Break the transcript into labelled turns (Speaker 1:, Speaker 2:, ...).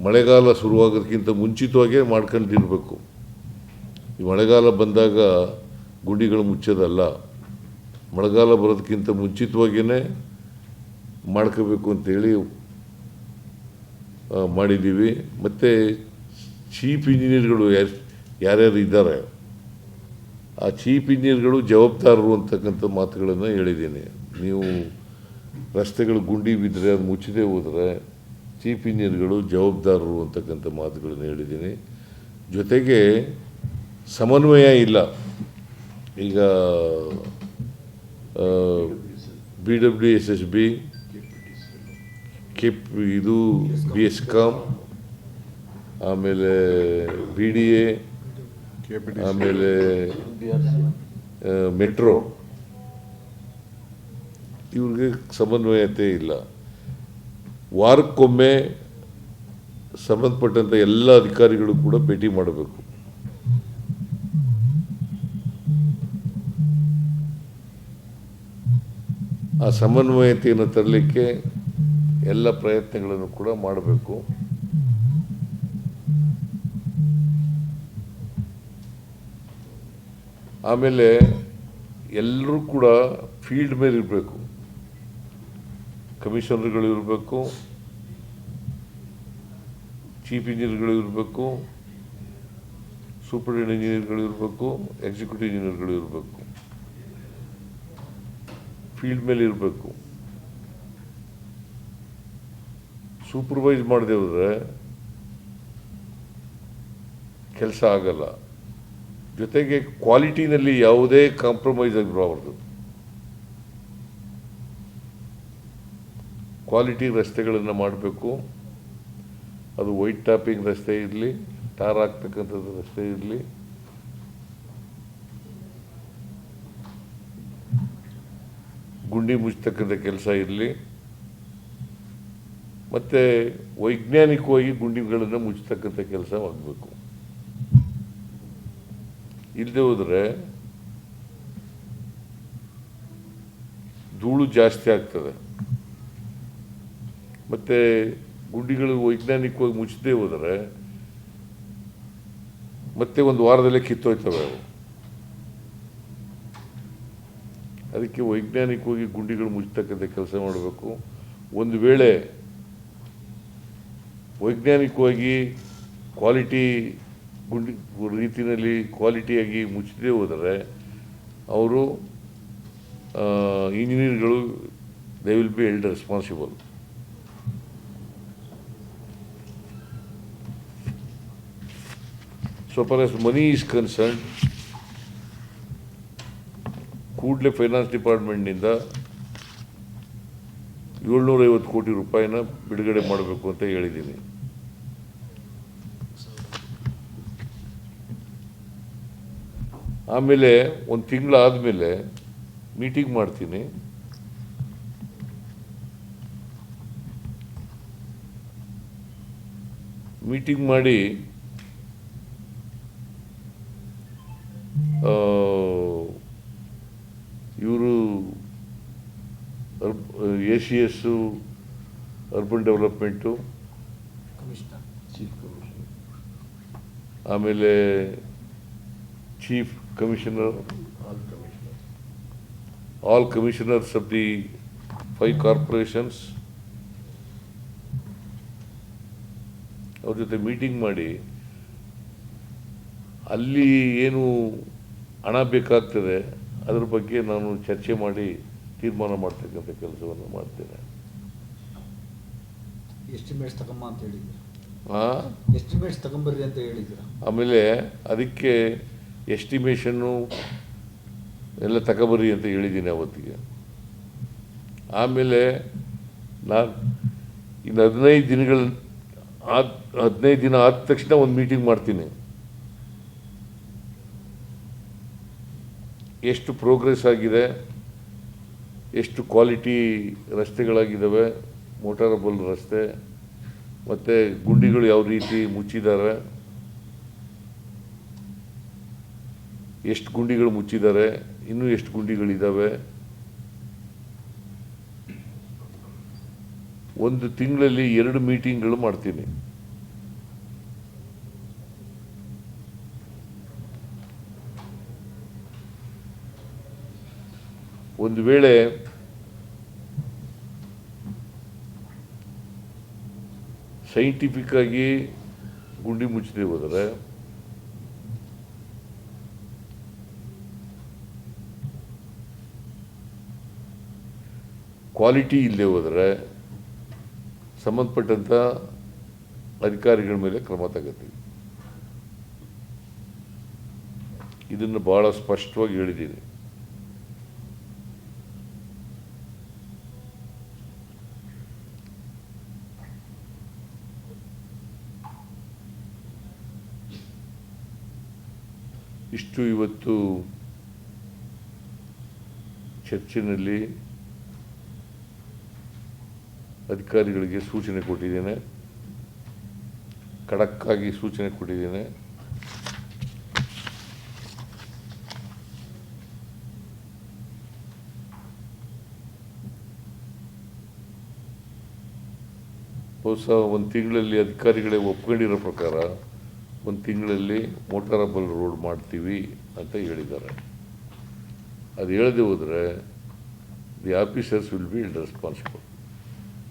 Speaker 1: ಮಳೆಗಾಲ ಶುರುವಾಗೋದಕ್ಕಿಂತ ಮುಂಚಿತವಾಗೇ ಮಾಡ್ಕೊಂಡಿರಬೇಕು. ಈ ಮಳೆಗಾಲ ಬಂದಾಗ ಗುಂಡಿಗಳು ಮುಚ್ಚೋದಲ್ಲ, ಮಳೆಗಾಲ ಬರೋದಕ್ಕಿಂತ ಮುಂಚಿತವಾಗಿಯೇ ಮಾಡ್ಕೋಬೇಕು ಅಂತೇಳಿ ಮಾಡಿದ್ದೀವಿ. ಮತ್ತು ಚೀಫ್ ಇಂಜಿನಿಯರ್ಗಳು ಯಾರ್ಯಾರು ಇದ್ದಾರೆ, ಆ ಚೀಫ್ ಇಂಜಿನಿಯರ್ಗಳು ಜವಾಬ್ದಾರರು ಅಂತಕ್ಕಂಥ ಮಾತುಗಳನ್ನು ಹೇಳಿದ್ದೀನಿ. ನೀವು ರಸ್ತೆಗಳು ಗುಂಡಿ ಬಿದ್ದರೆ ಅದು ಮುಚ್ಚದೇ ಹೋದರೆ ಚೀಫ್ ಇಂಜಿನಿಯರ್ಗಳು ಜವಾಬ್ದಾರರು ಅಂತಕ್ಕಂಥ ಮಾತುಗಳನ್ನು ಹೇಳಿದ್ದೀನಿ. ಜೊತೆಗೆ ಸಮನ್ವಯ ಇಲ್ಲ. ಈಗ BWSSB, ಇದು BSCOM, ಆಮೇಲೆ BDA, ಆಮೇಲೆ ಮೆಟ್ರೋ, ಇವ್ರಿಗೆ ಸಮನ್ವಯತೆ ಇಲ್ಲ. ವಾರಕ್ಕೊಮ್ಮೆ ಸಂಬಂಧಪಟ್ಟಂಥ ಎಲ್ಲ ಅಧಿಕಾರಿಗಳು ಕೂಡ ಭೇಟಿ ಮಾಡಬೇಕು. ಆ ಸಮನ್ವಯತೆಯನ್ನು ತರಲಿಕ್ಕೆ ಎಲ್ಲ ಪ್ರಯತ್ನಗಳನ್ನು ಕೂಡ ಮಾಡಬೇಕು. ಆಮೇಲೆ ಎಲ್ಲರೂ ಕೂಡ ಫೀಲ್ಡ್ ಮೇಲೆ ಇರಬೇಕು. ಕಮಿಷನರ್ಗಳು ಇರಬೇಕು, ಚೀಫ್ ಇಂಜಿನಿಯರ್ಗಳು ಇರಬೇಕು, ಸೂಪರಿಂಟೆಂಡೆಂಟ್ ಇಂಜಿನಿಯರ್ಗಳು ಇರಬೇಕು, ಎಕ್ಸಿಕ್ಯೂಟಿವ್ ಇಂಜಿನಿಯರ್ಗಳು ಇರಬೇಕು. ಫೀಲ್ಡ್ ಮೇಲೆ ಇರಬೇಕು. ಸೂಪರ್ವೈಸ್ ಮಾಡದೆ ಹೋದರೆ ಕೆಲಸ ಆಗಲ್ಲ. ಜೊತೆಗೆ ಕ್ವಾಲಿಟಿನಲ್ಲಿ ಯಾವುದೇ ಕಾಂಪ್ರಮೈಸ್ ಆಗಿರಬಾರ್ದು. ಕ್ವಾಲಿಟಿ ರಸ್ತೆಗಳನ್ನು ಮಾಡಬೇಕು. ಅದು ವೈಟ್ ಟಾಪಿಂಗ್ ರಸ್ತೆ ಇರಲಿ, ಟಾರ್ ಹಾಕ್ತಕ್ಕಂಥದ್ದು ರಸ್ತೆ ಇರಲಿ, ಗುಂಡಿ ಮುಚ್ಚತಕ್ಕಂಥ ಕೆಲಸ ಇರಲಿ, ಮತ್ತು ವೈಜ್ಞಾನಿಕವಾಗಿ ಗುಂಡಿಗಳನ್ನು ಮುಚ್ಚತಕ್ಕಂಥ ಕೆಲಸ ಆಗಬೇಕು. ಇಲ್ಲದೆ ಹೋದರೆ ಧೂಳು ಜಾಸ್ತಿ ಆಗ್ತದೆ. ಮತ್ತು ಗುಂಡಿಗಳು ವೈಜ್ಞಾನಿಕವಾಗಿ ಮುಚ್ಚದೇ ಹೋದರೆ ಮತ್ತೆ ಒಂದು ವಾರದಲ್ಲೇ ಕಿತ್ತೋಯ್ತವೆ ಅವು. ಅದಕ್ಕೆ ವೈಜ್ಞಾನಿಕವಾಗಿ ಗುಂಡಿಗಳು ಮುಚ್ಚತಕ್ಕಂಥ ಕೆಲಸ ಮಾಡಬೇಕು. ಒಂದು ವೇಳೆ ವೈಜ್ಞಾನಿಕವಾಗಿ ಕ್ವಾಲಿಟಿ ಗುಂಡಿ ರೀತಿಯಲ್ಲಿ ಕ್ವಾಲಿಟಿಯಾಗಿ ಮುಚ್ಚದೇ ಹೋದರೆ ಅವರು ಇಂಜಿನಿಯರ್ಗಳು they will be held responsible. So far as money is concerned, ಕೂಡಲೇ ಫೈನಾನ್ಸ್ ಡಿಪಾರ್ಟ್ಮೆಂಟ್ನಿಂದ 750 ಕೋಟಿ ರೂಪಾಯಿನ ಬಿಡುಗಡೆ ಮಾಡಬೇಕು ಅಂತ ಹೇಳಿದ್ದೀನಿ. ಆಮೇಲೆ ಒಂದು ತಿಂಗಳಾದಮೇಲೆ ಮೀಟಿಂಗ್ ಮಾಡ್ತೀನಿ. ಮೀಟಿಂಗ್ ಮಾಡಿ ಇವರು ACS ಅರ್ಬನ್ ಡೆವಲಪ್ಮೆಂಟು, ಆಮೇಲೆ chief commissioner, all commissioners of the 5 corporations ಅವ್ರ ಜೊತೆ ಮೀಟಿಂಗ್ ಮಾಡಿ ಅಲ್ಲಿ ಏನು ಹಣ ಬೇಕಾಗ್ತದೆ ಅದರ ಬಗ್ಗೆ ನಾನು ಚರ್ಚೆ ಮಾಡಿ ತೀರ್ಮಾನ ಮಾಡ್ತಕ್ಕಂಥ ಕೆಲಸವನ್ನು ಮಾಡ್ತೇನೆ.
Speaker 2: ಎಸ್ಟಿಮೇಟ್ಸ್ ತಗೊಂಬ ಅಂತ ಹೇಳಿದ್ದೀರಾ? ಎಸ್ಟಿಮೇಟ್ಸ್ ತಗೊಂಬರ್ರಿ ಅಂತ ಹೇಳಿದ್ದೀರಾ?
Speaker 1: ಆಮೇಲೆ ಅದಕ್ಕೆ ಎಸ್ಟಿಮೇಷನ್ನು ಎಲ್ಲ ತಗೊಬರ್ರಿ ಅಂತ ಹೇಳಿದ್ದೀನಿ ಅವತ್ತಿಗೆ. ಆಮೇಲೆ ನಾನು ಇನ್ನು 15 ದಿನ ಆದ ತಕ್ಷಣ ಒಂದು ಮೀಟಿಂಗ್ ಮಾಡ್ತೀನಿ. ಎಷ್ಟು ಪ್ರೋಗ್ರೆಸ್ ಆಗಿದೆ, ಎಷ್ಟು ಕ್ವಾಲಿಟಿ ರಸ್ತೆಗಳಾಗಿದ್ದಾವೆ, ಮೋಟಾರಬಲ್ ರಸ್ತೆ, ಮತ್ತು ಗುಂಡಿಗಳು ಯಾವ ರೀತಿ ಮುಚ್ಚಿದ್ದಾರೆ, ಎಷ್ಟು ಗುಂಡಿಗಳು ಮುಚ್ಚಿದ್ದಾರೆ, ಇನ್ನೂ ಎಷ್ಟು ಗುಂಡಿಗಳಿದ್ದಾವೆ. ಒಂದು ತಿಂಗಳಲ್ಲಿ 2 ಮೀಟಿಂಗ್ಗಳು ಮಾಡ್ತೀನಿ. ಒಂದು ವೇಳೆ ಸೈಂಟಿಫಿಕ್ ಆಗಿ ಗುಂಡಿ ಮುಚ್ಚದೆ ಹೋದರೆ ಕ್ವಾಲಿಟಿ ಇಲ್ಲದೆ ಹೋದರೆ ಸಂಬಂಧಪಟ್ಟಂಥ ಅಧಿಕಾರಿಗಳ ಮೇಲೆ ಕ್ರಮ ತಗೋತೀವಿ. ಇದನ್ನು ಭಾಳ ಸ್ಪಷ್ಟವಾಗಿ ಹೇಳಿದ್ದೀನಿ. ಇಷ್ಟು ಇವತ್ತು ಚರ್ಚೆಯಲ್ಲಿ ಅಧಿಕಾರಿಗಳಿಗೆ ಸೂಚನೆ ಕೊಟ್ಟಿದ್ದೇನೆ, ಖಡಕ್ಕಾಗಿ ಸೂಚನೆ ಕೊಟ್ಟಿದ್ದೇನೆ. ಬಹುಶಃ ಒಂದು ತಿಂಗಳಲ್ಲಿ ಅಧಿಕಾರಿಗಳೇ ಒಪ್ಕೊಂಡಿರೋ ಪ್ರಕಾರ ಒಂದು ತಿಂಗಳಲ್ಲಿ ಮೋಟಾರಬಲ್ ರೋಡ್ ಮಾಡ್ತೀವಿ ಅಂತ ಹೇಳಿದ್ದಾರೆ. ಅದು ಹೇಳದೆ ಹೋದರೆ the officers will be responsible.